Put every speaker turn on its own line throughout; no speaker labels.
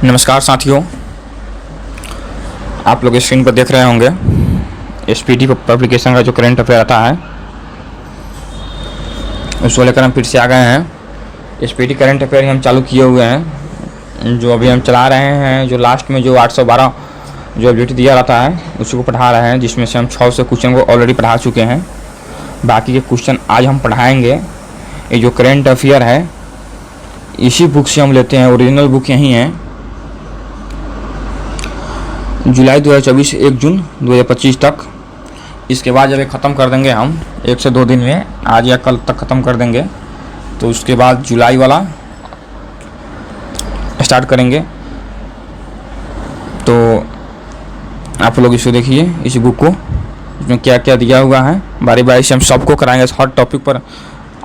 नमस्कार साथियों, आप लोग स्क्रीन पर देख रहे होंगे एसपीटी पब्लिकेशन का जो करंट अफेयर आता है उसको लेकर हम फिर से आ गए हैं। एसपीटी करंट अफेयर हम चालू किए हुए हैं, जो अभी हम चला रहे हैं। जो लास्ट में जो 812 जो एबिलिटी दिया रहता है उसी को पढ़ा रहे हैं, जिसमें से हम 600 क्वेश्चन को ऑलरेडी पढ़ा चुके हैं। बाकी के क्वेश्चन आज हम पढ़ाएंगे। ये जो करंट अफेयर है इसी बुक से हम लेते हैं, ओरिजिनल बुक यही है। जुलाई 2024 से 1 जून 2025 तक। इसके बाद जब ये ख़त्म कर देंगे हम 1 से 2 दिन में, आज या कल तक ख़त्म कर देंगे, तो उसके बाद जुलाई वाला स्टार्ट करेंगे। तो आप लोग इसको देखिए, इस बुक को, इसमें क्या क्या दिया हुआ है। बारी बारी से हम सबको कराएंगे। हर टॉपिक पर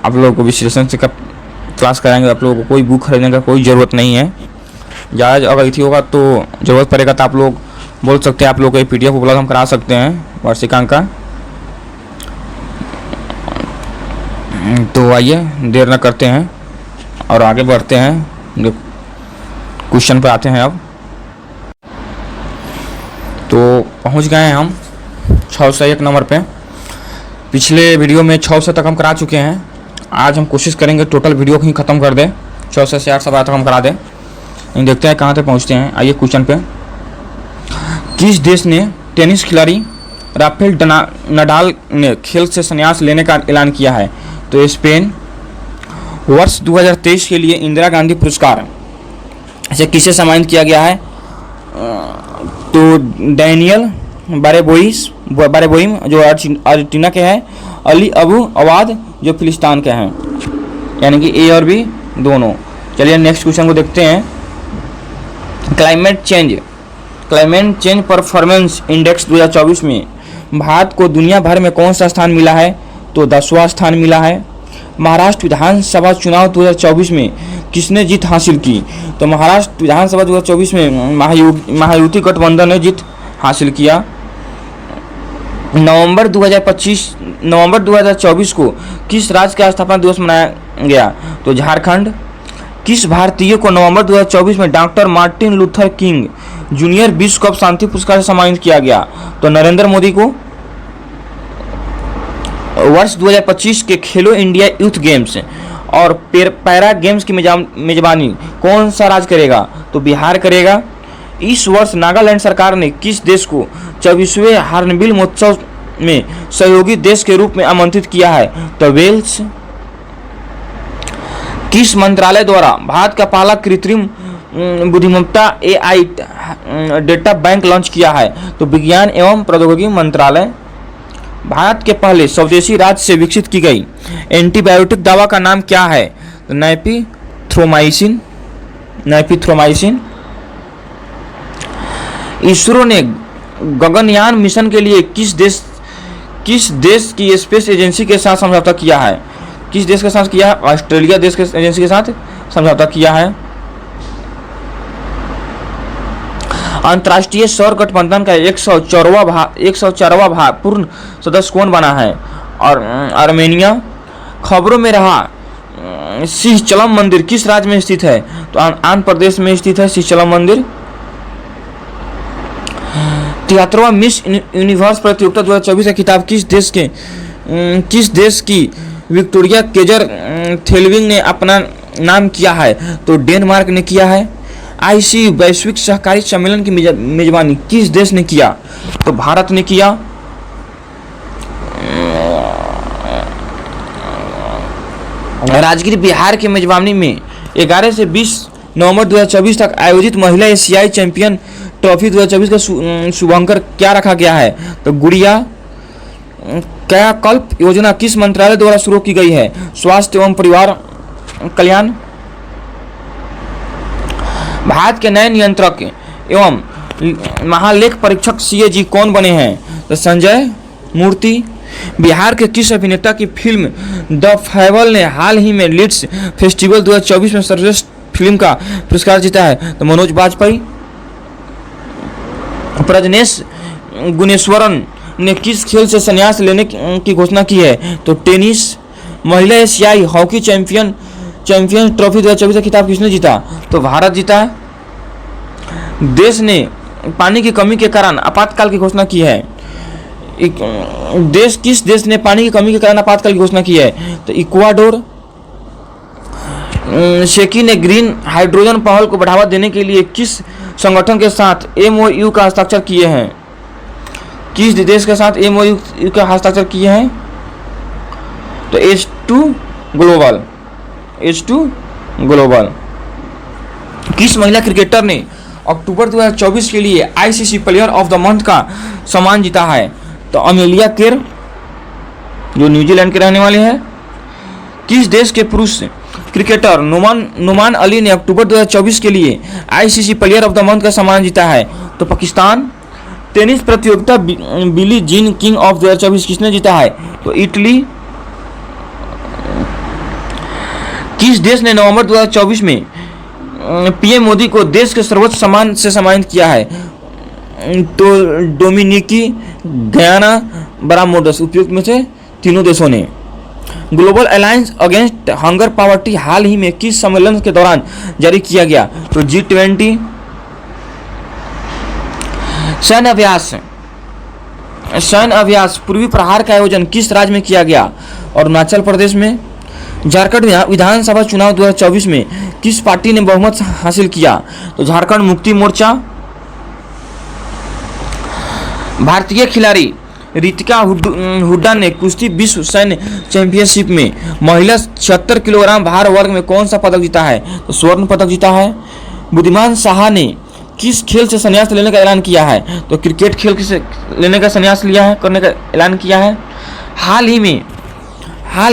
आप लोगों को विश्लेषण से क्लास कराएंगे। आप लोगों को कोई बुक खरीदने का कोई ज़रूरत नहीं है। ज़्यादा अगर इसी होगा तो ज़रूरत पड़ेगा तो आप लोग बोल सकते हैं, आप लोग को PDF उपलब्ध हम करा सकते हैं वार्षिकांक का। तो आइए देर न करते हैं और आगे बढ़ते हैं। जो क्वेश्चन पे आते हैं अब, तो पहुंच गए हैं हम 6 से 1 नंबर पे। पिछले वीडियो में 6 से तक हम करा चुके हैं। आज हम कोशिश करेंगे टोटल वीडियो को ही ख़त्म कर दें, 6 से 8 तक हम करा दें। देखते हैं कहाँ तक पहुँचते हैं। आइए क्वेश्चन पे। किस देश ने टेनिस खिलाड़ी राफेल नडाल ने खेल से संन्यास लेने का ऐलान किया है? तो स्पेन। वर्ष 2023 के लिए इंदिरा गांधी पुरस्कार से किसे सम्मानित किया गया है? तो डैनियल बारेबोइम जो अर्जेंटीना के हैं, अली अबू अवाद जो फिलिस्तीन के हैं, यानी कि ए और बी दोनों। चलिए नेक्स्ट क्वेश्चन को देखते हैं। क्लाइमेट चेंज परफॉर्मेंस इंडेक्स 2024 में भारत को दुनिया भर में कौन सा स्थान मिला है? तो 10वां स्थान मिला है। महाराष्ट्र विधानसभा चुनाव 2024 में किसने जीत हासिल की? तो महाराष्ट्र विधानसभा 2024 में महायुति गठबंधन ने जीत हासिल किया। नवंबर 2024 को किस राज्य का स्थापना दिवस मनाया गया? तो झारखंड। किस भारतीय को नवंबर 2024 में doctor Martin Luther king junior विश्व कप शांति पुरस्कार से सम्मानित किया गया? तो नरेंद्र मोदी को। वर्ष 2025 के खेलो इंडिया यूथ गेम्स और पैरा गेम्स की मेजबानी कौन सा राज्य करेगा? तो बिहार करेगा। इस वर्ष नागालैंड सरकार ने किस देश को 24वें हॉर्नबिल महोत्सव में सहयोगी देश के रूप में आमंत्रित किया है? तो वेल्स। किस मंत्रालय द्वारा भारत का पहला कृत्रिम बुद्धिमत्ता AI डेटा बैंक लॉन्च किया है? तो विज्ञान एवं प्रौद्योगिकी मंत्रालय। भारत के पहले स्वदेशी राज्य से विकसित की गई एंटीबायोटिक दवा का नाम क्या है? तो नैपीथ्रोमाइसिन। इसरो ने गगनयान मिशन के लिए किस देश की स्पेस एजेंसी के साथ समझौता किया है? किस देश के साथ किया है? ऑस्ट्रेलिया देश के एजेंसी के साथ समझौता किया है। अंतर्राष्ट्रीय सौर गठबंधन का 104वां पूर्ण सदस्य कौन बना है? और आर्मेनिया। खबरों में रहा सिंहचलम मंदिर किस राज्य में स्थित है? तो आंध्र प्रदेश में स्थित है सिंहचलम मंदिर। 73वां मिस यूनिवर्स प्रतियोगिता 2024 का खिताब किस देश की विक्टोरिया केजर थेलविंग ने अपना नाम किया है? तो डेनमार्क ने किया है। IC वैश्विक सहकारी सम्मेलन की मेजबानी किस देश ने किया? तो भारत ने किया। राजगीर बिहार की मेजबानी में 11 से 20 नवंबर 2024 तक आयोजित महिला एशियाई चैंपियन ट्रॉफी 2024 का शुभांकर क्या रखा गया है? तो गुड़िया। कायाकल्प योजना किस मंत्रालय द्वारा शुरू की गई है? स्वास्थ्य एवं परिवार कल्याण। भारत के नए नियंत्रक एवं महालेख परीक्षक CAG कौन बने हैं? तो संजय मूर्ति। बिहार के किस अभिनेता की फिल्म द फैबल ने हाल ही में लीड्स फेस्टिवल 2024 में सर्वश्रेष्ठ फिल्म का पुरस्कार जीता है? तो मनोज बाजपेयी। प्रजनेश गुणेश्वरन ने किस खेल से संन्यास लेने की घोषणा की है? तो टेनिस। महिला एशियाई हॉकी चैंपियन ट्रॉफी 2024 का खिताब किसने जीता? तो भारत जीता है। देश ने पानी की कमी के कारण आपातकाल की घोषणा की है? किस देश ने पानी की कमी के कारण आपातकाल की घोषणा की है? तो इक्वाडोर। शेकी ने ग्रीन हाइड्रोजन पहल को बढ़ावा देने के लिए किस संगठन के साथ MOU का हस्ताक्षर किए हैं? किस देश के साथ MOU का हस्ताक्षर किए हैं? तो H2 ग्लोबल। किस महिला क्रिकेटर ने अक्टूबर 2024 के लिए ICC player of the month का सम्मान जीता है? तो अमेलिया केर, जो न्यूजीलैंड के रहने वाले हैं। किस देश के पुरुष क्रिकेटर नुमान अली ने अक्टूबर 2024 के लिए ICC player of the month का सम्मान जीता है? तो पाकिस्तान। टेनिस प्रतियोगिता बिली जीन किंग ऑफ 2024 किसने जीता है? तो इटली। किस देश ने नवंबर 2024 में PM मोदी को देश के सर्वोच्च सम्मान से सम्मानित किया है? तो डोमिनिकी, गयाना, बरामोडस। उपयुक्त में से तीनों देशों ने। Global alliance against hunger poverty हाल ही में किस सम्मेलन के दौरान जारी किया गया? तो G20। सैन्य अभ्यास पूर्वी प्रहार का आयोजन किस राज्य में किया गया? अरुणाचल प्रदेश में। झारखंड विधानसभा चुनाव 2024 में किस पार्टी ने बहुमत हासिल किया? तो झारखंड मुक्ति मोर्चा। भारतीय खिलाड़ी रितिका हुड्डा ने कुश्ती विश्व सैन्य चैंपियनशिप में महिला 76 किलोग्राम भार वर्ग में कौन सा पदक जीता है? तो स्वर्ण पदक जीता है। बुद्धिमान साहा ने किस खेल से संन्यास लेने का ऐलान किया है? तो क्रिकेट खेल से लेने का संन्यास करने का ऐलान किया है। हाल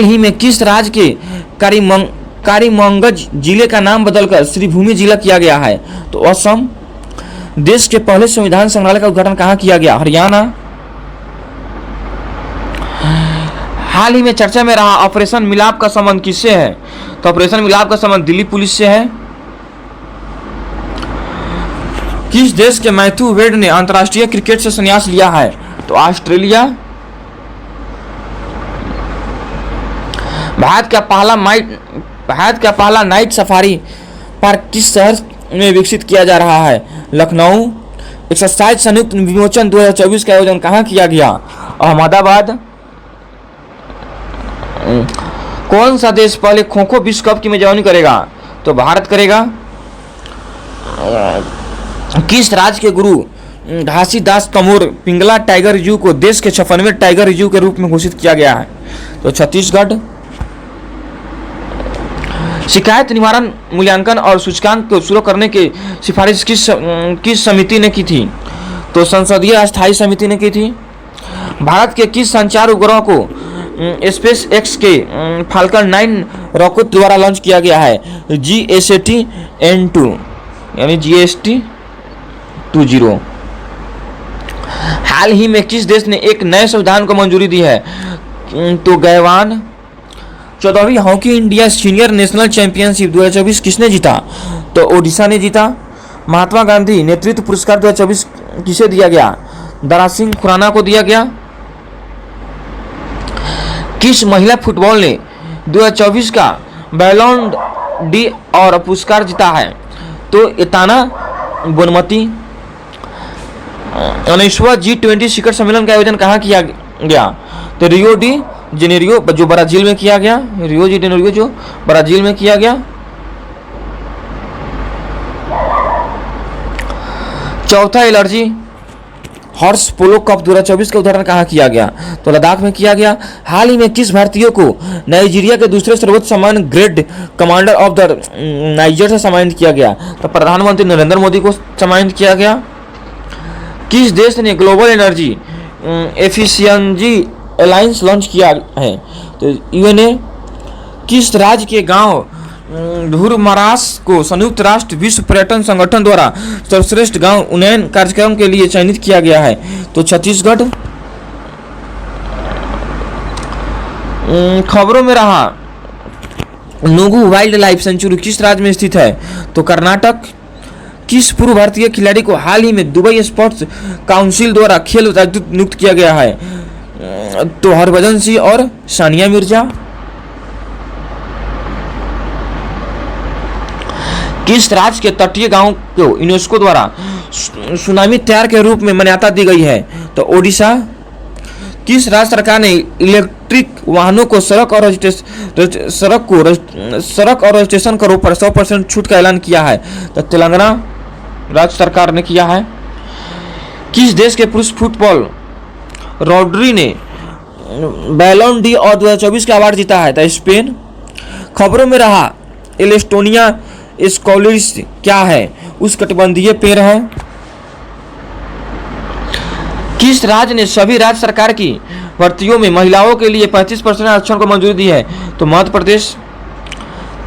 ही में किस राज्य के करीमगंज जिले का नाम बदलकर श्रीभूमि जिला किया गया है? तो असम। देश के पहले संविधान संग्रहालय का उद्घाटन कहाँ किया गया? हरियाणा। हाल ही में चर्चा में रहा ऑपरेशन मिलाप का संबंध किससे है? तो ऑपरेशन मिलाप का संबंध दिल्ली पुलिस से है। किस देश के मैथ्यू वेड ने अंतर्राष्ट्रीय क्रिकेट से संन्यास लिया है? तो ऑस्ट्रेलिया। भारत का पहला नाइट सफारी पार्क किस शहर में विकसित किया जा रहा है? लखनऊ। एक्सरसाइज संयुक्त विमोचन 2024 का आयोजन कहाँ किया गया? अहमदाबाद। कौन सा देश पहले खो-खो विश्व कप की मेजबानी करेगा? तो भारत करेगा। किस राज्य के गुरु घासीदास तमोर पिंगला टाइगर रिजर्व को देश के 56वें टाइगर रिजर्व के रूप में घोषित किया गया है? तो छत्तीसगढ़। शिकायत निवारण मूल्यांकन और सूचकांक को शुरू करने की सिफारिश किस समिति ने की थी? तो संसदीय अस्थायी समिति ने की थी। भारत के किस संचार उपग्रह को स्पेस एक्स के फाल्कन 9 रॉकेट द्वारा लॉन्च किया गया है? GSAT-N2 यानी GST-20। हाल ही में किस देश ने एक नए संविधान को मंजूरी दी है? तो गैवान। 14वीं hockey India senior national championship 2024 किसने जीता? तो ओडिशा ने जीता। महात्मा गांधी नेतृत्व पुरस्कार 2024 किसे दिया गया? दारा सिंह खुराना को दिया गया। किस महिला फुटबॉल ने 2024 का बैलोन d'Or पुरस्कार जीता है? तो एताना बोनमती। 19वां G20 शिखर सम्मेलन का आयोजन कहाँ किया गया? तो रियो डी जेनेरियो जो ब्राजील में किया गया। रियो डी जेनेरियो जो ब्राजील में किया गया। चौथा एलर्जी हॉर्स पोलो कप 2024 का उद्घाटन कहाँ किया गया? तो लद्दाख में किया गया। हाल ही में किस भारतीय को नाइजीरिया के दूसरे सर्वोच्च सम्मान grade commander of the niger से सम्मानित किया गया? तो प्रधानमंत्री नरेंद्र मोदी को सम्मानित किया गया। किस देश ने global energy efficiency alliance launch किया है? तो यूएनए। किस राज्य के गांव धुरमरास को संयुक्त राष्ट्र विश्व पर्यटन संगठन द्वारा सर्वश्रेष्ठ गांव उन्नयन कार्यक्रम के लिए चयनित किया गया है? तो छत्तीसगढ़। खबरों में रहा नुगु वाइल्ड लाइफ सेंचुरी किस राज्य में स्थित है? तो कर्नाटक। किस पूर्व भारतीय खिलाड़ी को हाल ही में दुबई स्पोर्ट्स काउंसिल द्वारा खेल राजदूत नियुक्त किया गया है? तो हरभजन सिंह और सानिया मिर्जा। किस राज्य के तटीय गांव को यूनेस्को द्वारा सुनामी तैयार के रूप में मान्यता दी गई है? तो ओडिशा। किस राज्य सरकार ने इलेक्ट्रिक वाहनों को सड़क और रजिस्ट्रेशन करों पर 100% छूट का ऐलान किया है? तो तेलंगाना राज्य सरकार ने किया है। किस देश के पुरुष फुटबॉल रॉड्री ने बैलोन डी और 2024 का अवार्ड जीता है? तो स्पेन। खबरों में रहा एस्टोनिया स्कॉलिस क्या है? उष्णकटिबंधीय पेड़ है। किस राज्य ने सभी राज्य सरकार की भर्तियों में महिलाओं के लिए 35% आरक्षण को मंजूरी दी है? तो मध्य प्रदेश।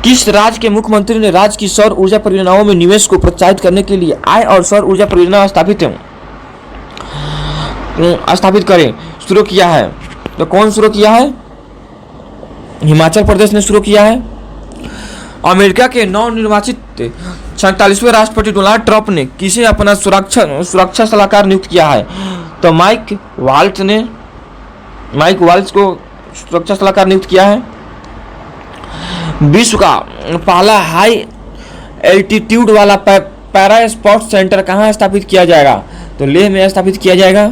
किस राज्य के मुख्यमंत्री ने राज्य की सौर ऊर्जा परियोजनाओं में निवेश को प्रोत्साहित करने के लिए आय और सौर ऊर्जा परियोजना स्थापित करें शुरू किया है? तो कौन शुरू किया है? हिमाचल प्रदेश ने शुरू किया है। अमेरिका के नवनिर्वाचित 47वें राष्ट्रपति डोनाल्ड ट्रंप ने किसे अपना सुरक्षा सलाहकार नियुक्त किया है? तो माइक वाल्ट्ज को सुरक्षा सलाहकार नियुक्त किया है। विश्व का पहला हाई एल्टीट्यूड वाला पैरा स्पोर्ट्स सेंटर कहाँ स्थापित किया जाएगा? तो लेह में स्थापित किया जाएगा।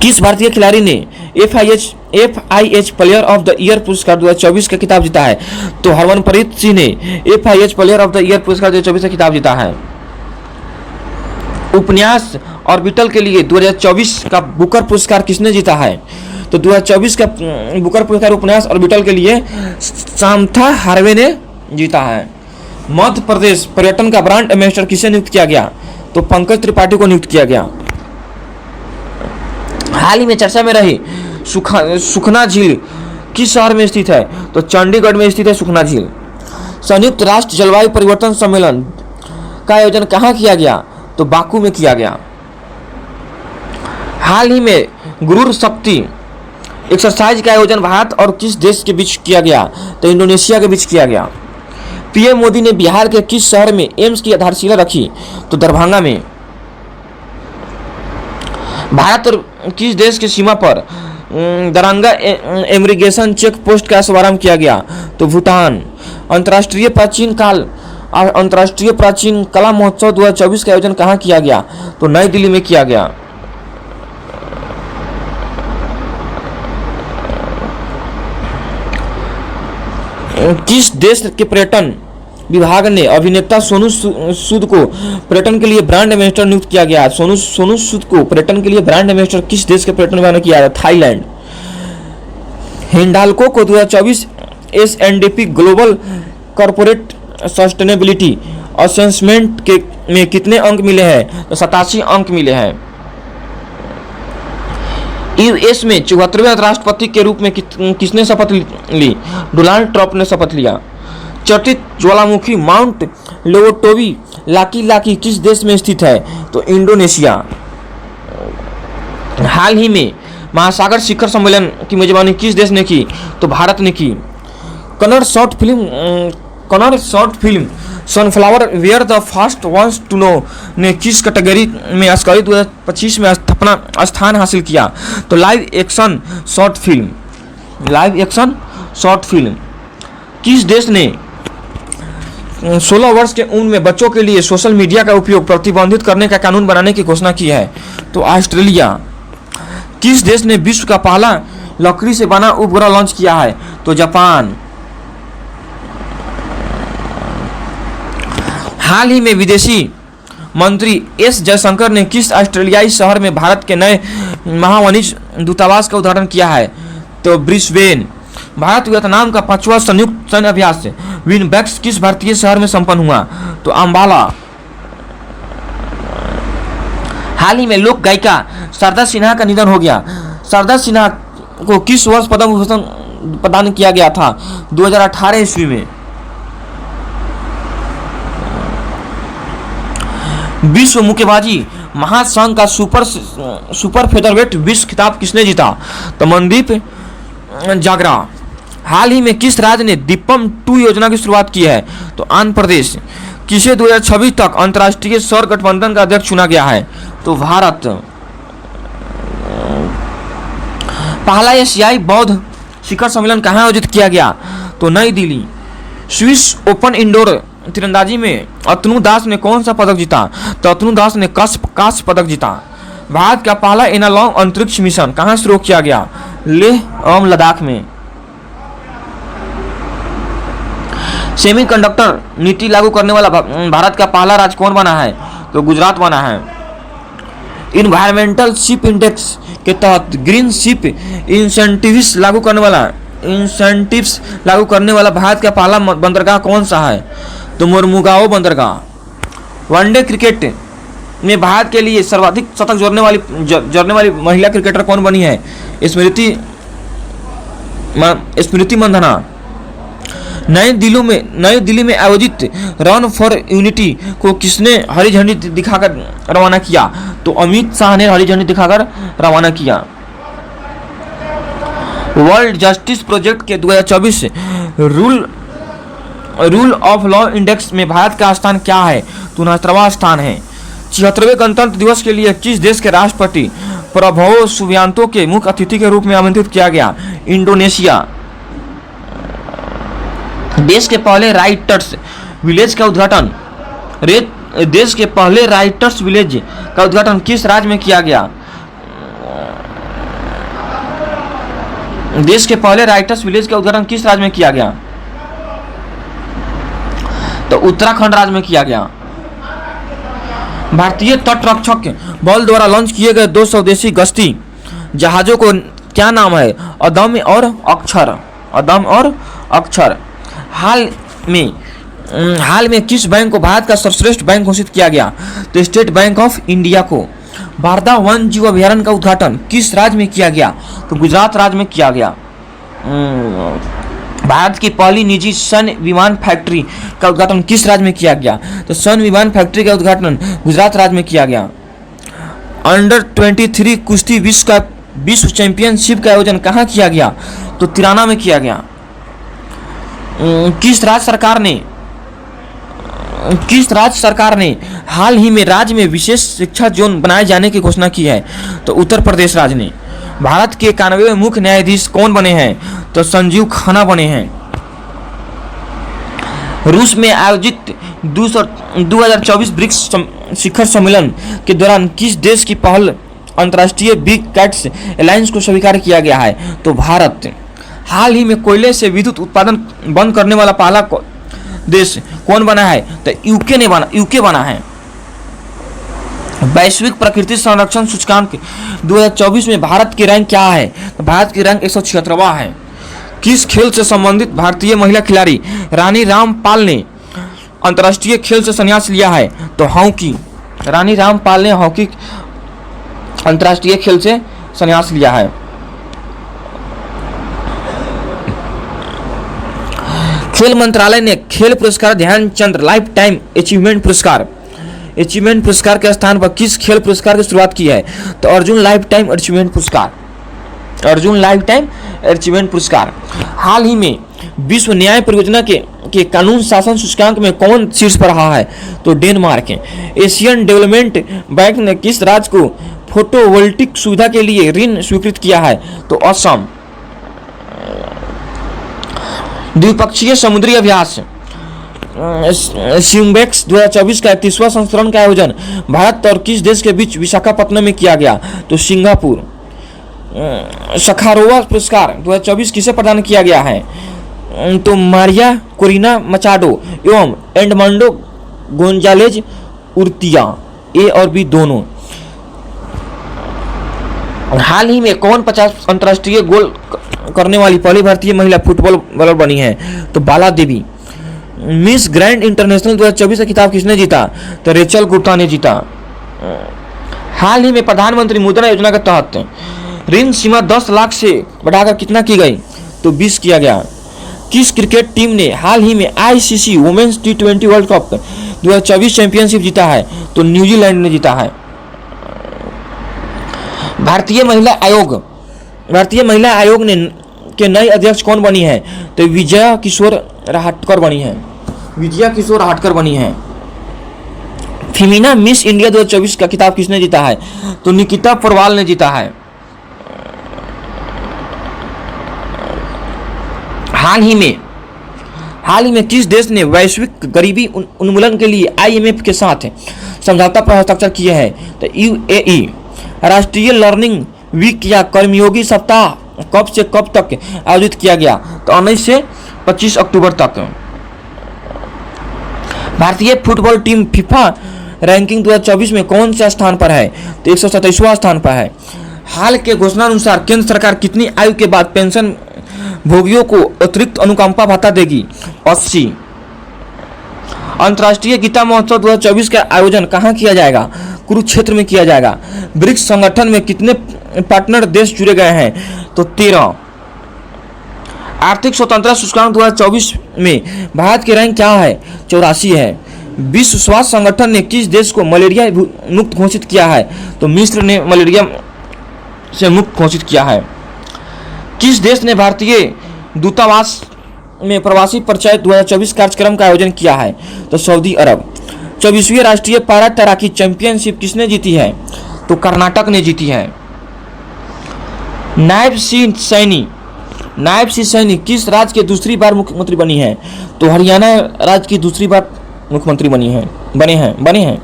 किस भारतीय खिलाड़ी ने FIH player of the year पुरस्कार 2024 का खिताब जीता है? तो हरमनप्रीत सिंह ने FIH player of the year पुरस्कार 2024 का खिताब जीता है। उपन्यास ऑर्बिटल के लिए 2024 का बुकर पुरस्कार किसने जीता है? तो 2024 का बुकर पुरस्कार उपन्यास ऑर्बिटल के लिए सामथा हार्वे ने जीता है। मध्य प्रदेश पर्यटन का ब्रांड एम्बेसडर किसे नियुक्त किया गया? तो पंकज त्रिपाठी को नियुक्त किया गया। हाल ही में चर्चा में रही सुखना झील किस शहर में स्थित है? तो चंडीगढ़ में स्थित है सुखना झील। संयुक्त राष्ट्र जलवायु परिवर्तन सम्मेलन का आयोजन कहाँ किया गया? तो बाकू में किया गया। हाल ही में गुरुर शक्ति एक्सरसाइज का आयोजन भारत और किस देश के बीच किया गया? तो इंडोनेशिया के बीच किया गया। पीएम मोदी ने बिहार के किस शहर में एम्स की आधारशिला रखी? तो दरभंगा में। भारत और किस देश की सीमा पर दरंगा इमिग्रेशन चेक पोस्ट का शुभारंभ किया गया? तो भूटान। अंतर्राष्ट्रीय प्राचीन कला महोत्सव 2024 का आयोजन कहाँ किया गया? तो नई दिल्ली में किया गया। किस देश के पर्यटन विभाग ने अभिनेता सोनू सूद को पर्यटन के लिए ब्रांड एम्बेसडर नियुक्त किया गया? सोनू सूद को पर्यटन के लिए ब्रांड एम्बेसडर किस देश के पर्यटन विभाग ने किया है? थाईलैंड। हिंडाल्को को 2024 SNDP global corporate sustainability assessment में कितने अंक मिले हैं? तो 87 अंक मिले हैं। US में 74वें राष्ट्रपति के रूप में किसने शपथ ली? डोनाल्ड ट्रंप ने शपथ लिया। चर्चित ज्वालामुखी माउंट लेवोटोवी लाकी किस देश में स्थित है? तो इंडोनेशिया। हाल ही में महासागर शिखर सम्मेलन की मेजबानी किस देश ने की? तो भारत ने की। Kannada short film sunflower were the first ones to know ने किस कैटेगरी में ऑस्कर 2025 में अपना स्थान हासिल किया? तो लाइव एक्शन शॉर्ट फिल्म। किस देश ने 16 वर्ष के उम्र में बच्चों के लिए सोशल मीडिया का उपयोग प्रतिबंधित करने का कानून बनाने की घोषणा की है? तो ऑस्ट्रेलिया। किस देश ने विश्व का पहला लकड़ी से बना उपग्रह लॉन्च किया है? तो जापान। हाल ही में विदेशी मंत्री एस जयशंकर ने किस ऑस्ट्रेलियाई शहर में भारत के नए महावाणिज्य दूतावास का उद्घाटन किया है? तो ब्रिस्बेन। भारत वियतनाम का 5वां संयुक्त सैन्य अभ्यास विनबैक्स किस भारतीय शहर में संपन्न हुआ? तो अम्बाला। हाल ही में लोक गायिका शारदा सिन्हा का निधन हो गया। शारदा सिन्हा को किस वर्ष पद्म भूषण प्रदान किया गया था? 2018 ईस्वी में। विश्व मुक्केबाजी महासंघ का सुपर फेदरवेट विश्व खिताब किसने जीता? तो मनदीप जागरा। हाल ही में किस राज्य ने दीपम 2 योजना की शुरुआत की है? तो आंध्र प्रदेश। किसे 2026 तक अंतर्राष्ट्रीय सौर गठबंधन का अध्यक्ष चुना गया है? तो भारत। पहला एशियाई बौद्ध शिखर सम्मेलन कहाँ आयोजित किया गया? तो नई दिल्ली। स्विस ओपन इंडोर तीरंदाजी में अतनु दास ने कौन सा पदक जीता? तो अतनु दास ने कांस्य पदक जीता। भारत का पहला एनालॉग अंतरिक्ष मिशन कहाँ शुरू किया गया? लेह एवं लद्दाख में। सेमीकंडक्टर नीति लागू करने वाला भारत का पहला राज्य कौन बना है? तो गुजरात बना है। इन्वायरमेंटल शिप इंडेक्स के तहत ग्रीन शिप इंसेंटिव्स लागू करने वाला भारत का पहला बंदरगाह कौन सा है? तो मुर्मुगाओ बंदरगाह। वनडे क्रिकेट में भारत के लिए सर्वाधिक शतक जोड़ने वाली महिला क्रिकेटर कौन बनी है? स्मृति मंधाना। नई दिल्ली में आयोजित रन फॉर यूनिटी को किसने हरी झंडी दिखाकर रवाना किया? तो अमित शाह ने हरी झंडी दिखाकर रवाना किया। वर्ल्ड जस्टिस प्रोजेक्ट के 2024 रूल ऑफ लॉ इंडेक्स में भारत का स्थान क्या है? तो 69वां स्थान है। 76वें गणतंत्र दिवस के लिए किस देश के राष्ट्रपति प्रबोवो सुबियांतो के मुख्य अतिथि के रूप में आमंत्रित किया गया? इंडोनेशिया। देश के पहले राइटर्स विलेज का उद्घाटन किस राज्य में किया गया? देश के पहले राइटर्स विलेज का उद्घाटन किस राज्य में किया गया? तो उत्तराखंड राज्य में किया गया। भारतीय तटरक्षक बल द्वारा लॉन्च किए गए 2 स्वदेशी गश्ती जहाजों को क्या नाम है? अदम्य और अक्षर। हाल में किस बैंक को भारत का सर्वश्रेष्ठ बैंक घोषित किया गया? तो स्टेट बैंक ऑफ इंडिया को। बारदा वन जीव अभयारण्य का उद्घाटन किस राज्य में किया गया? तो गुजरात राज्य में किया गया। भारत की पहली निजी सन विमान फैक्ट्री का उद्घाटन किस राज्य में किया गया? तो सन विमान फैक्ट्री का उद्घाटन गुजरात राज्य में किया गया। अंडर 23 कुश्ती विश्व चैंपियनशिप का आयोजन कहाँ किया गया? तो तिराना में किया गया। किस राज्य सरकार ने हाल ही में राज्य में विशेष शिक्षा जोन बनाए जाने की घोषणा की है? तो उत्तर प्रदेश राज्य ने। भारत के 91वें मुख्य न्यायाधीश कौन बने हैं? तो संजीव खन्ना बने हैं। रूस में आयोजित 2024 ब्रिक्स शिखर सम्मेलन के दौरान किस देश की पहल अंतर्राष्ट्रीय बिग कैट्स अलायंस को स्वीकार किया गया है? तो भारत। हाल ही में कोयले से विद्युत उत्पादन बंद करने वाला पहला देश कौन बना है? तो यूके बना है। वैश्विक प्रकृति संरक्षण सूचकांक 2024 में भारत की रैंक क्या है? तो भारत की रैंक 176वां है। किस खेल से संबंधित भारतीय महिला खिलाड़ी रानी रामपाल ने अंतर्राष्ट्रीय खेल से संन्यास लिया है? तो हॉकी। रानी रामपाल ने हॉकी अंतर्राष्ट्रीय खेल से संन्यास लिया है। खेल मंत्रालय ने खेल पुरस्कार ध्यानचंद लाइफ टाइम अचीवमेंट पुरस्कार के स्थान पर किस खेल पुरस्कार की शुरुआत की है? तो अर्जुन लाइफ टाइम अचीवमेंट पुरस्कार। हाल ही में विश्व न्याय परियोजना के कानून शासन सूचकांक में कौन शीर्ष पर रहा है? तो डेनमार्क। एशियन डेवलपमेंट बैंक ने किस राज्य को फोटोवोल्टिक सुविधा के लिए ऋण स्वीकृत किया है? तो असम। द्विपक्षीय समुद्री अभ्यास सिम्बेक्स 2024 का 31वां संस्करण का आयोजन भारत और किस देश के बीच विशाखापत्तनम में किया गया? तो सिंगापुर। सखारोवा पुरस्कार 2024 किसे प्रदान किया गया है? तो मारिया कोरिना मचाडो एवं एडमंडो गोंजालेज उर्तिया, ए और बी दोनों। हाल ही में कौन 50 अंतर्राष्ट्रीय गोल करने वाली पहली भारतीय महिला फुटबॉल बॉलर बनी है? तो बाला देवी। मिस ग्रैंड इंटरनेशनल 2024 का खिताब किसने जीता? तो रेचल गुप्ता ने जीता। हाल ही में प्रधानमंत्री मुद्रा योजना के तहत ऋण सीमा 10 लाख से बढ़ाकर कितना की गई? तो 20 किया गया। किस क्रिकेट टीम ने हाल ही में ICC women's T20 World Cup 2024 championship जीता है? तो न्यूजीलैंड ने जीता है। भारतीय महिला आयोग ने के नई अध्यक्ष कौन बनी है? तो विजया किशोर राहटकर बनी है। फीमेना मिस इंडिया 2024 का खिताब किसने जीता है? तो निकिता पोरवाल ने जीता है। हाल ही में
हाल ही में किस देश ने वैश्विक गरीबी उन्मूलन के लिए IMF के साथ समझौता पर हस्ताक्षर किया है? तो UAE। राष्ट्रीय लर्निंग वीक या कर्मयोगी सप्ताह कब से कब तक आयोजित किया गया? तो 19 से 25 अक्टूबर तक। भारतीय फुटबॉल टीम फीफा रैंकिंग 2024 में कौन से स्थान पर है? तो 127वां स्थान पर है। हाल के घोषणा अनुसार केंद्र सरकार कितनी आयु के बाद पेंशन भोगियों को अतिरिक्त अनुकंपा भत्ता देगी? 80। अंतर्राष्ट्रीय गीता महोत्सव 2024 का आयोजन कहाँ किया जाएगा? कुरुक्षेत्र में किया जाएगा। ब्रिक्स संगठन में कितने पार्टनर देश जुड़े गए हैं? तो 13। आर्थिक स्वतंत्रता सूचकांक 2024 में भारत की रैंक क्या है? 84 है। विश्व स्वास्थ्य संगठन ने किस देश को मलेरिया मुक्त घोषित किया है? तो मिस्र ने मलेरिया से मुक्त घोषित किया है। किस देश ने भारतीय दूतावास में प्रवासी परिचय 2024 कार्यक्रम का आयोजन किया है? तो सऊदी अरब। 24वीं राष्ट्रीय पैरा तैराकी चैंपियनशिप किसने जीती है? तो कर्नाटक ने जीती है। नायब सिंह सैनी किस राज्य के दूसरी बार मुख्यमंत्री बनी है? तो हरियाणा राज्य की दूसरी बार मुख्यमंत्री बने हैं।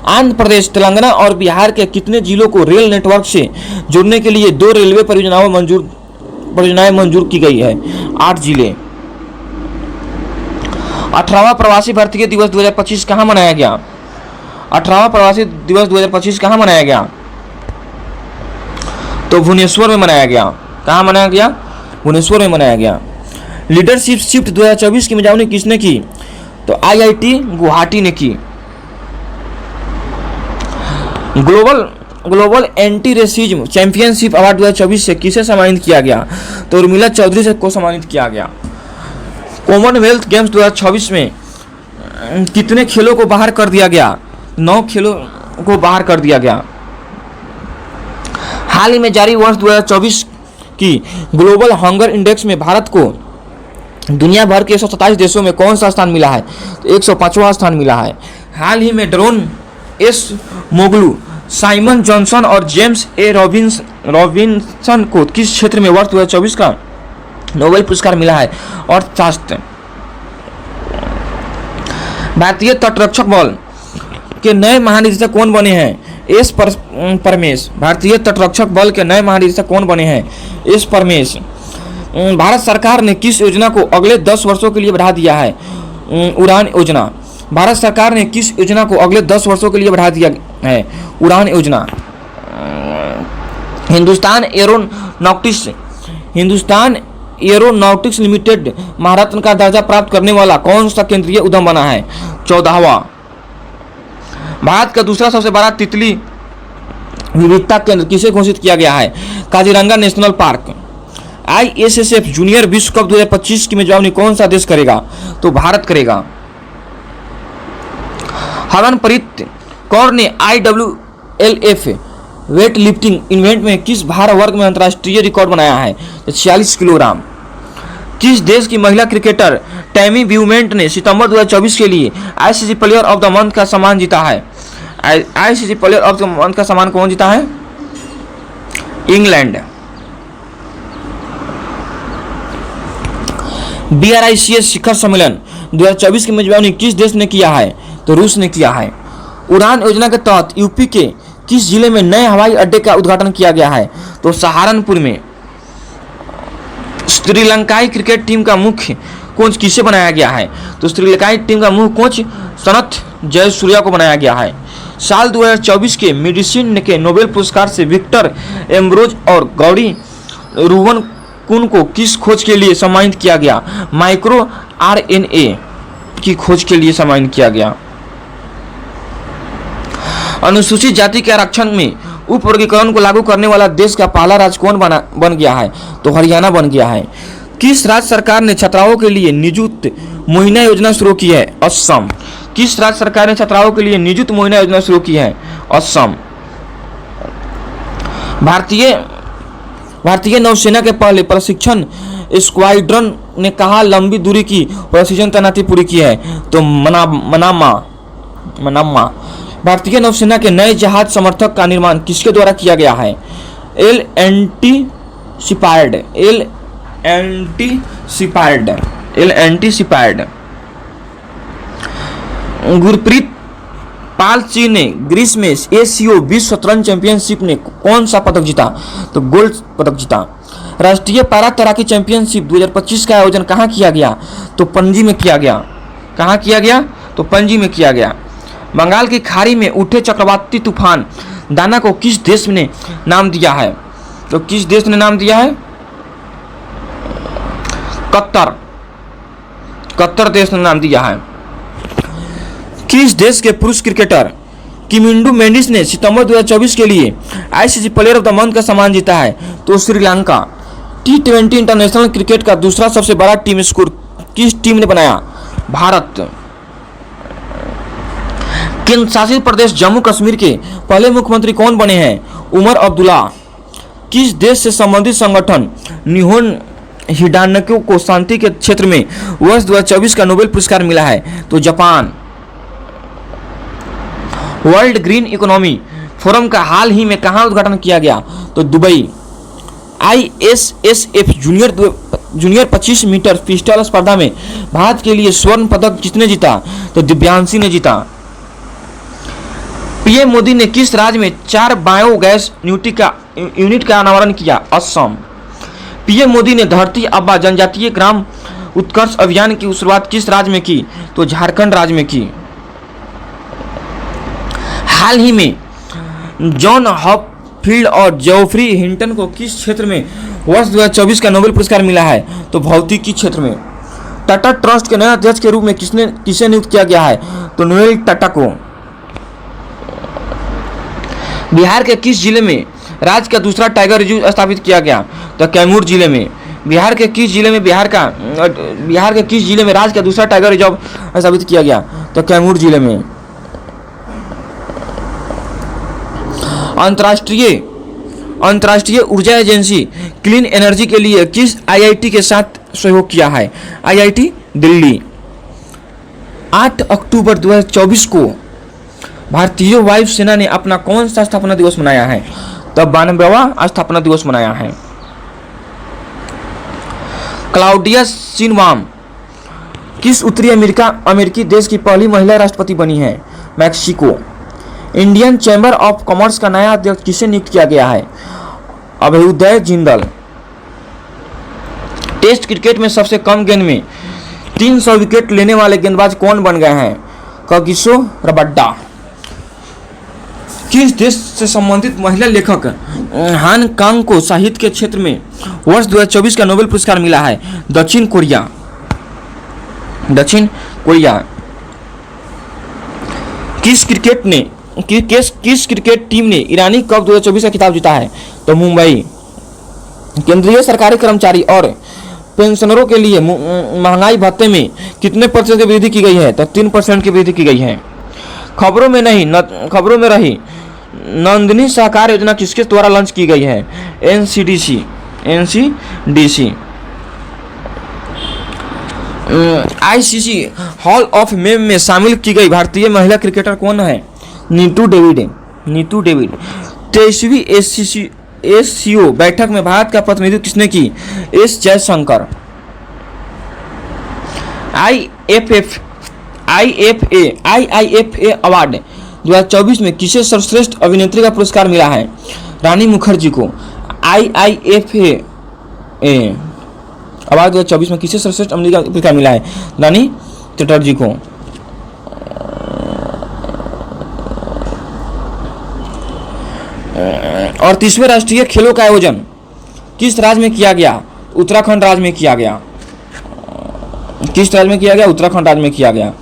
आंध्र प्रदेश, तेलंगाना और बिहार के कितने जिलों को रेल नेटवर्क से जोड़ने के लिए 2 रेलवे परियोजनाएं मंजूर की गई है? 8 जिले। 18वां प्रवासी भारतीय दिवस 2025 कहाँ मनाया गया? 18वां प्रवासी दिवस 2025 कहाँ मनाया गया? तो भुवनेश्वर में मनाया गया। कहाँ मनाया गया? भुवनेश्वर में मनाया गया। लीडरशिप शिफ्ट 2024 की मेजबानी किसने की? तो IIT गुवाहाटी ने की। Global anti racism championship award 2024 से किसे सम्मानित किया गया? तो उर्मिला चौधरी से को सम्मानित किया गया। कॉमनवेल्थ गेम्स 2024 में कितने खेलों को बाहर कर दिया गया? 9 खेलों को बाहर कर दिया गया। हाल ही में जारी वर्ष 2024 की ग्लोबल हंगर इंडेक्स में भारत को दुनिया भर के 127 देशों में कौन सा स्थान मिला है? तो 105वां स्थान मिला है। हाल ही में ड्रोन एस मोगलू, साइमन जॉनसन और जेम्स ए रॉबिन्सन को किस क्षेत्र में वर्ष 2024 का नोबेल पुरस्कार मिला है? अर्थशास्त्र। भारतीय तटरक्षक बल के नए महानिदेशक कौन बने हैं? एस परमेश। भारतीय तटरक्षक बल के नए महानिदेशक कौन बने हैं? एस परमेश। भारत सरकार ने किस योजना को अगले 10 वर्षों के लिए बढ़ा दिया है? उड़ान योजना। भारत सरकार ने किस योजना को अगले 10 वर्षों के लिए बढ़ा दिया है? उड़ान योजना। हिंदुस्तान एरोनॉटिक्स लिमिटेड महारत्न का दर्जा प्राप्त करने वाला कौन सा केंद्रीय उद्यम बना है? 14वां। भारत का दूसरा सबसे बड़ा तितली विविधता केंद्र किसे घोषित किया गया है? Kaziranga national park. ISSF junior विश्व कप 2025 की मेजबानी कौन सा देश करेगा? तो भारत करेगा। हरमनप्रीत कौर ने IWLF वेट लिफ्टिंग इवेंट में किस भार वर्ग में अंतर्राष्ट्रीय रिकॉर्ड बनाया है? 46 किलोग्राम। किस देश की महिला क्रिकेटर टैमी ब्यूमेंट ने सितंबर 2024 के लिए ICC player of the month का सम्मान जीता है? ICC player of the month का सम्मान कौन जीता है? इंग्लैंड। BRICS शिखर सम्मेलन 2024 की मेजबानी किस देश ने किया है? तो रूस ने किया है। उड़ान योजना के तहत यूपी के किस जिले में नए हवाई अड्डे का उद्घाटन किया गया है? तो सहारनपुर में। श्रीलंकाई क्रिकेट टीम का मुख्य कोच किसे बनाया गया है? तो श्रीलंकाई टीम का मुख्य कोच सनथ जयसूर्या को बनाया गया है। साल 2024 के मेडिसिन के नोबेल पुरस्कार से विक्टर एम्ब्रोज और गौरी रूवन कुन को किस खोज के लिए सम्मानित किया गया? माइक्रो RNA की खोज के लिए सम्मानित किया गया। अनुसूचित जाति के आरक्षण में उप वर्गीकरण को लागू करने वाला देश का पहला राज्य कौन बन गया है? तो हरियाणा बन गया है। किस राज्य सरकार ने छात्राओं के लिए निजुत महीना योजना शुरू की है? असम। किस राज्य सरकार ने छात्राओं के लिए निजुत महीना योजना शुरू की है? असम। भारतीय नौसेना के पहले प्रशिक्षण स्क्वाड्रन ने कहा लंबी दूरी की प्रशिक्षण तैनाती पूरी की है? तो मनामा। भारतीय नौसेना के नए जहाज समर्थक का निर्माण किसके द्वारा किया गया है? L&T Shipyard। L&T शिपाड। Gurpreet Pal Singh ने ग्रीस में एशियो विश्व शतरंज चैंपियनशिप में कौन सा पदक जीता? तो गोल्ड पदक जीता। राष्ट्रीय पैरा तैराकी चैंपियनशिप 2025 का आयोजन कहाँ किया गया? तो पणजी में किया गया। कहाँ किया गया? तो पणजी में किया गया। बंगाल की खाड़ी में उठे चक्रवाती तूफान दाना को किस देश ने नाम दिया है? तो किस देश ने नाम दिया है? कतर देश ने नाम दिया है। किस देश के पुरुष क्रिकेटर किमिंडू मेंडिस ने सितंबर 2024 के लिए ICC player of the month का सम्मान जीता है? तो श्रीलंका। T20 इंटरनेशनल क्रिकेट का दूसरा सबसे बड़ा टीम स्कोर किस टीम ने बनाया? भारत। केंद्र शासित प्रदेश जम्मू कश्मीर के पहले मुख्यमंत्री कौन बने हैं? उमर अब्दुल्ला। किस देश से संबंधित संगठन निहोन हिडान्को को शांति के क्षेत्र में वर्ष 2024 का नोबेल पुरस्कार मिला है? तो Japan. World Green Economy Forum का हाल ही में कहां उद्घाटन किया गया? तो Dubai. ISSF junior 25 metre pistol स्पर्धा में भारत के लिए स्वर्ण पदक किसने जीता? तो दिव्यांशी ने जीता। पीएम मोदी ने किस राज्य में 4 बायोगैस यूनिट का अनावरण किया? असम। पीएम मोदी ने धरती आबा जनजातीय ग्राम उत्कर्ष अभियान की शुरुआत किस राज्य में की? तो झारखंड राज्य में की। हाल ही में जॉन हॉपफील्ड और जेओफ्री हिंटन को किस क्षेत्र में वर्ष 2024 का नोबेल पुरस्कार मिला है? तो भौतिकी क्षेत्र में। टाटा ट्रस्ट के नए अध्यक्ष के रूप में किसे नियुक्त किया गया है? तो नोएल टाटा को। बिहार के किस जिले में राज्य का दूसरा टाइगर रिजर्व स्थापित किया गया? तो कैमूर जिले में। बिहार के किस जिले में राज्य का दूसरा टाइगर रिजर्व स्थापित किया गया? तो कैमूर जिले में। अंतर्राष्ट्रीय ऊर्जा एजेंसी क्लीन एनर्जी के लिए किस आईआईटी के साथ सहयोग किया है? आईआईटी दिल्ली। 8 अक्टूबर 2024 को भारतीय वायुसेना ने अपना कौन सा स्थापना दिवस मनाया है? तो 92वां स्थापना दिवस मनाया है। क्लाउडिया शिनबाम किस उत्तरी अमेरिकी देश की पहली महिला राष्ट्रपति बनी है? Mexico. Indian chamber of commerce का नया अध्यक्ष किसे नियुक्त किया गया है? अभ्युदय जिंदल। टेस्ट क्रिकेट में सबसे कम गेंद में 300 विकेट लेने वाले गेंदबाज कौन बन गए हैं? Kagiso Rabada. किस देश से संबंधित महिला लेखक हान कांग को साहित्य के क्षेत्र में वर्ष 2024 का नोबेल पुरस्कार मिला है? दक्षिण कोरिया। किस क्रिकेट टीम ने ईरानी कप 2024 का खिताब जीता है? तो मुंबई। केंद्रीय सरकारी कर्मचारी और पेंशनरों के लिए महंगाई भत्ते में कितने % की वृद्धि की गई है? तो 3% की वृद्धि की गई है। खबरों में रही नंदिनी सहकार योजना किसके द्वारा लॉन्च की गई है? NCDC। ICC hall of fame में शामिल की गई भारतीय महिला क्रिकेटर कौन है? नीतू डेविड। 23वीं SCO बैठक में भारत का प्रतिनिधित्व किसने की? S जयशंकर। IIFA अवार्ड 2024 में किसे सर्वश्रेष्ठ अभिनेत्री का पुरस्कार मिला है? रानी मुखर्जी को। IIFA अवार्ड 2024 में किसे सर्वश्रेष्ठ अभिनेत्री का पुरस्कार मिला है? रानी चटर्जी को। और 30वें राष्ट्रीय खेलों का आयोजन किस राज्य में किया गया? उत्तराखंड राज्य में किया गया। उत्तराखंड राज्य में किया गया।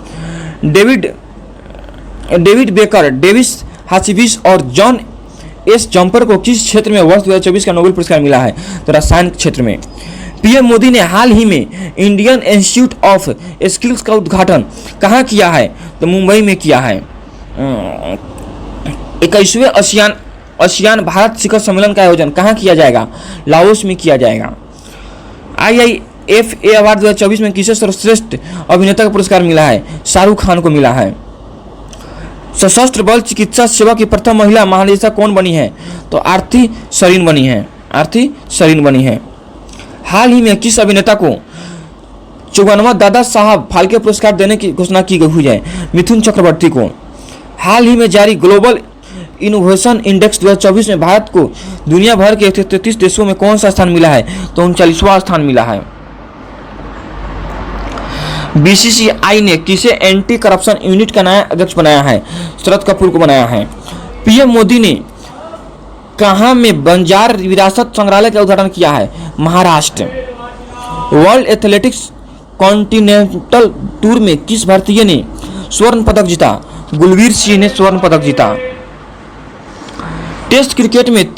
डेविड बेकर, डेविस हासिबिस और जॉन एस जम्पर को किस क्षेत्र में वर्ष 2024 का नोबेल पुरस्कार मिला है? तो रसायन क्षेत्र में। पीएम मोदी ने हाल ही में इंडियन इंस्टीट्यूट ऑफ स्किल्स का उद्घाटन कहाँ किया है? तो मुंबई में किया है। 21वें आसियान भारत शिखर सम्मेलन का आयोजन कहाँ किया जाएगा? लाओस में किया जाएगा। IIFA अवार्ड 2024 में किसे सर्वश्रेष्ठ अभिनेता का पुरस्कार मिला है? शाहरुख खान को मिला है। सशस्त्र बल चिकित्सा सेवा की प्रथम महिला महानिदेशक कौन बनी है? तो आरती सरीन बनी है। हाल ही में किस अभिनेता को 54वां दादा साहब फाल्के पुरस्कार देने की घोषणा की गई हुई है मिथुन चक्रवर्ती को। हाल ही में जारी ग्लोबल इनोवेशन इंडेक्स 2024 में भारत को दुनिया भर के 33 देशों में कौन सा स्थान मिला है? तो 39वां स्थान मिला है। बीसीसीआई ने किसे एंटी करप्शन यूनिट का नया अध्यक्ष बनाया है? शरद कपूर को बनाया है। पीएम मोदी ने कहां में बंजार विरासत संग्रहालय का उद्घाटन किया है? Maharashtra. World athletics continental tour में किस भारतीय ने स्वर्ण पदक जीता? गुलवीर सिंह ने स्वर्ण पदक जीता। टेस्ट क्रिकेट में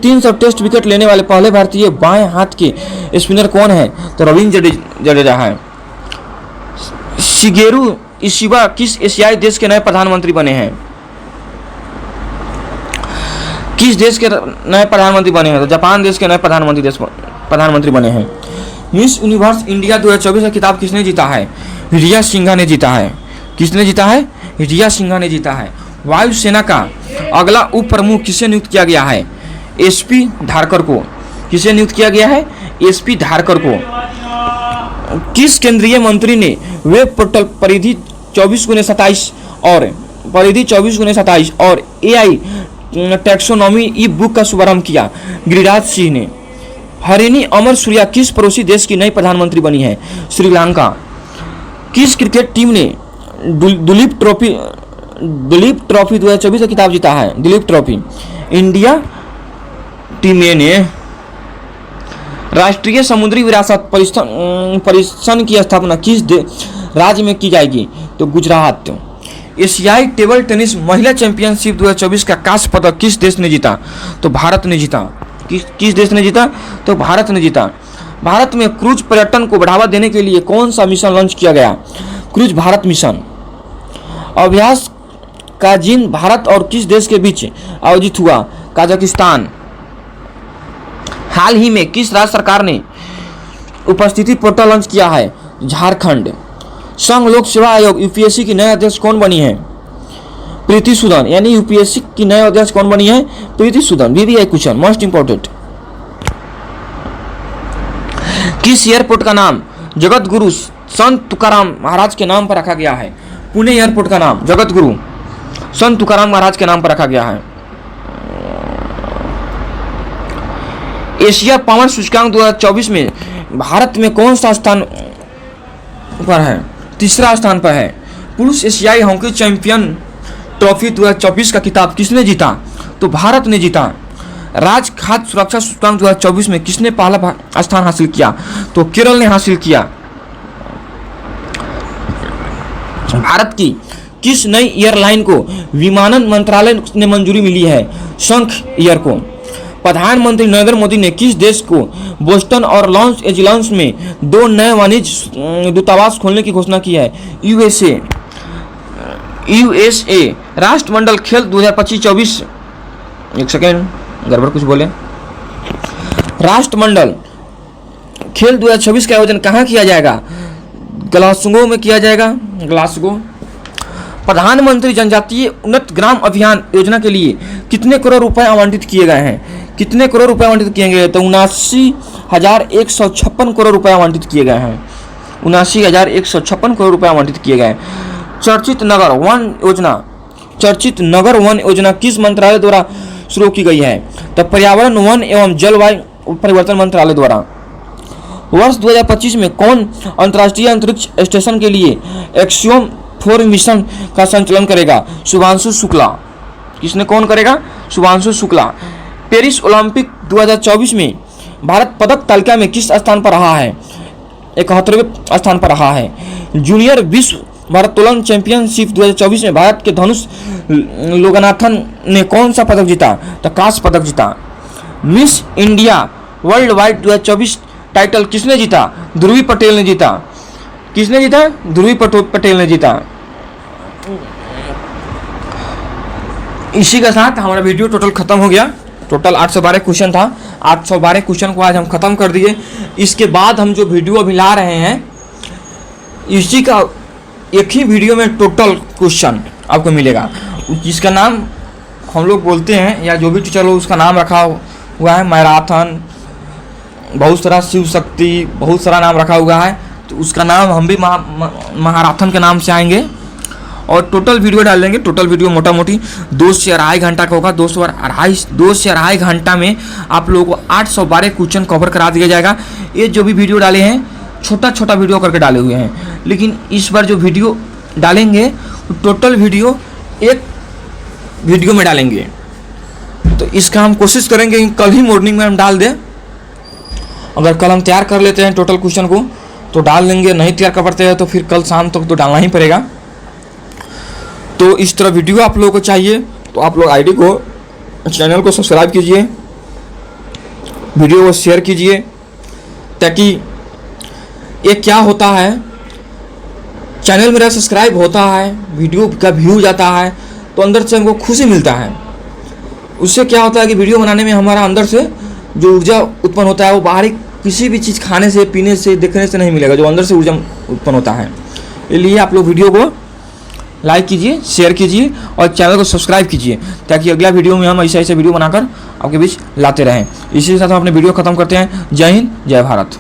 300 टेस्ट विकेट लेने वाले पहले भारतीय बाएं हाथ के स्पिनर कौन है? तो रविंद्र जडेजा है। शिगेरू इशिबा किस एशियाई देश के नए प्रधानमंत्री बने हैं? किस देश के नए प्रधानमंत्री बने हैं? तो जापान देश के नए प्रधानमंत्री बने हैं। मिस यूनिवर्स इंडिया 2024 का खिताब किसने जीता है? रिया सिंघा ने जीता है। किसने जीता है? रिया सिंघा ने जीता है। वायुसेना का अगला उप प्रमुख किसे नियुक्त किया गया है? एसपी धारकर को। किसे नियुक्त किया गया है? एसपी धारकर को। किस केंद्रीय मंत्री ने वेब पोर्टल परिधि 24/27 और एआई टैक्सोनॉमी ई बुक का शुभारंभ किया? गिरिराज सिंह ने। हरिणी अमर सूर्या किस पड़ोसी देश की नई प्रधानमंत्री बनी है? श्रीलंका। किस क्रिकेट टीम ने दुलीप ट्रॉफी 2024 का खिताब जीता है? दुलीप ट्रॉफी। इंडिया टीम ने राष्ट्रीय समुद्री विरासत परिसंघ की स्थापना किस राज्य में की जाएगी? तो गुजरात। एशियाई टेबल टेनिस महिला चैंपियनशिप 2024 का कांस्य पदक किस देश ने जीता? तो भारत ने जीता। किस देश ने जीता? तो भारत ने जीता। भारत में क्रूज पर्यटन को बढ़ावा देने के लिए कौन सा मिशन लॉन्च किया गया? Cruise Bharat mission. अभ्यास का जिन भारत और किस देश के बीच आयोजित हुआ? कजाकिस्तान। हाल ही में किस राज्य सरकार ने उपस्थिति पोर्टल लॉन्च किया है? झारखंड। संघ लोक सेवा आयोग यूपीएससी की नए अध्यक्ष कौन बनी है? प्रीति सूदन। यानी यूपीएससी की नए अध्यक्ष कौन बनी है? Preeti Sudan. VVI question most important. किस एयरपोर्ट का नाम जगत गुरु संत तुकाराम महाराज के नाम पर रखा गया है? पुणे एयरपोर्ट का नाम जगत गुरु संत तुकाराम महाराज के नाम पर रखा गया है। एशिया पावर सूचकांक 2024 में भारत में कौन सा स्थान पर है? तीसरा स्थान पर है। पुरुष एशियाई हॉकी चैंपियन ट्रॉफी 2024 का खिताब किसने जीता? तो भारत ने जीता। राज्य खाद्य सुरक्षा सूचकांक 2024 में किसने पहला स्थान हासिल किया? तो केरल ने हासिल किया। भारत की किस नई एयरलाइन को विमानन मंत्रालय ने मंजूरी मिली है? शंख एयर को। प्रधानमंत्री नरेंद्र मोदी ने किस देश को बोस्टन और लॉस एंजिल्स में 2 नए वाणिज्य दूतावास खोलने की घोषणा की है? यूएसए। राष्ट्रमंडल खेल 2025-24 एक सेकेंड गड़बड़ कुछ बोले। राष्ट्रमंडल खेल 2026 का आयोजन कहाँ किया जाएगा? ग्लासगो में किया जाएगा। ग्लासगो। प्रधानमंत्री जनजातीय उन्नत ग्राम अभियान योजना के लिए कितने करोड़ रुपए आवंटित किए गए हैं? कितने करोड़ रुपए आवंटित किए गए? तो 79,156 करोड़ रुपए आवंटित किए गए हैं। 79,156 करोड़ रुपए आवंटित किए गए। चर्चित नगर वन योजना किस मंत्रालय द्वारा शुरू की गई है? तो पर्यावरण वन एवं जलवायु परिवर्तन मंत्रालय द्वारा। वर्ष 2025 में कौन अंतर्राष्ट्रीय अंतरिक्ष स्टेशन के लिए एक्सियोम 4 मिशन का संचालन करेगा? शुभांशु शुक्ला। किसने कौन करेगा? शुभांशु शुक्ला। पेरिस ओलंपिक 2024 में भारत पदक तालिका में किस स्थान पर रहा है? 71वें स्थान पर रहा है। जूनियर विश्व भारोत्तोलन चैंपियनशिप 2024 में भारत के धनुष लोगनाथन ने कौन सा पदक जीता? तो कांस्य पदक जीता। Miss India world wide 2024 title किसने जीता? ध्रुवी पटेल ने जीता। किसने जीता? ध्रुवी पटेल ने जीता। इसी के साथ हमारा वीडियो टोटल खत्म हो गया। टोटल 812 क्वेश्चन था। 812 क्वेश्चन को आज हम खत्म कर दिए। इसके बाद हम जो वीडियो अभी ला रहे हैं इसी का एक ही वीडियो में टोटल क्वेश्चन आपको मिलेगा, जिसका नाम हम लोग बोलते हैं या जो भी टीचर लोग उसका नाम रखा हुआ है मैराथन बहुत सारा शिव शक्ति, बहुत सारा नाम रखा हुआ है, तो उसका नाम हम भी महाराथन के नाम से आएंगे और टोटल वीडियो डाल देंगे। टोटल वीडियो मोटा मोटी 2 से अढ़ाई घंटा का होगा। 2 से अढ़ाई घंटा में आप लोगों को 812 क्वेश्चन कवर करा दिया जाएगा। ये जो भी वीडियो डाले हैं छोटा छोटा वीडियो करके डाले हुए हैं, लेकिन इस बार जो वीडियो डालेंगे टोटल वीडियो एक वीडियो में डालेंगे। तो इसका हम कोशिश करेंगे कि कल ही मॉर्निंग में हम डाल दें। अगर कल हम तैयार कर लेते हैं टोटल क्वेश्चन को तो डाल देंगे, नहीं तैयार कर पाते हैं तो फिर कल शाम तक तो डालना ही पड़ेगा। तो इस तरह वीडियो आप लोगों को चाहिए तो आप लोग आईडी को, चैनल को सब्सक्राइब कीजिए, वीडियो को शेयर कीजिए, ताकि ये क्या होता है, चैनल मेरा सब्सक्राइब होता है, वीडियो का व्यू जाता है तो अंदर से हमको खुशी मिलता है। उससे क्या होता है कि वीडियो बनाने में हमारा अंदर से जो ऊर्जा उत्पन्न होता है वो बाहरी किसी भी चीज़ खाने से, पीने से, देखने से नहीं मिलेगा, जो अंदर से ऊर्जा उत्पन्न होता है। इसलिए आप लोग वीडियो को लाइक कीजिए, शेयर कीजिए और चैनल को सब्सक्राइब कीजिए, ताकि अगला वीडियो में हम ऐसे वीडियो बनाकर आपके बीच लाते रहें। इसी के साथ हम अपने वीडियो खत्म करते हैं। जय हिंद, जय भारत।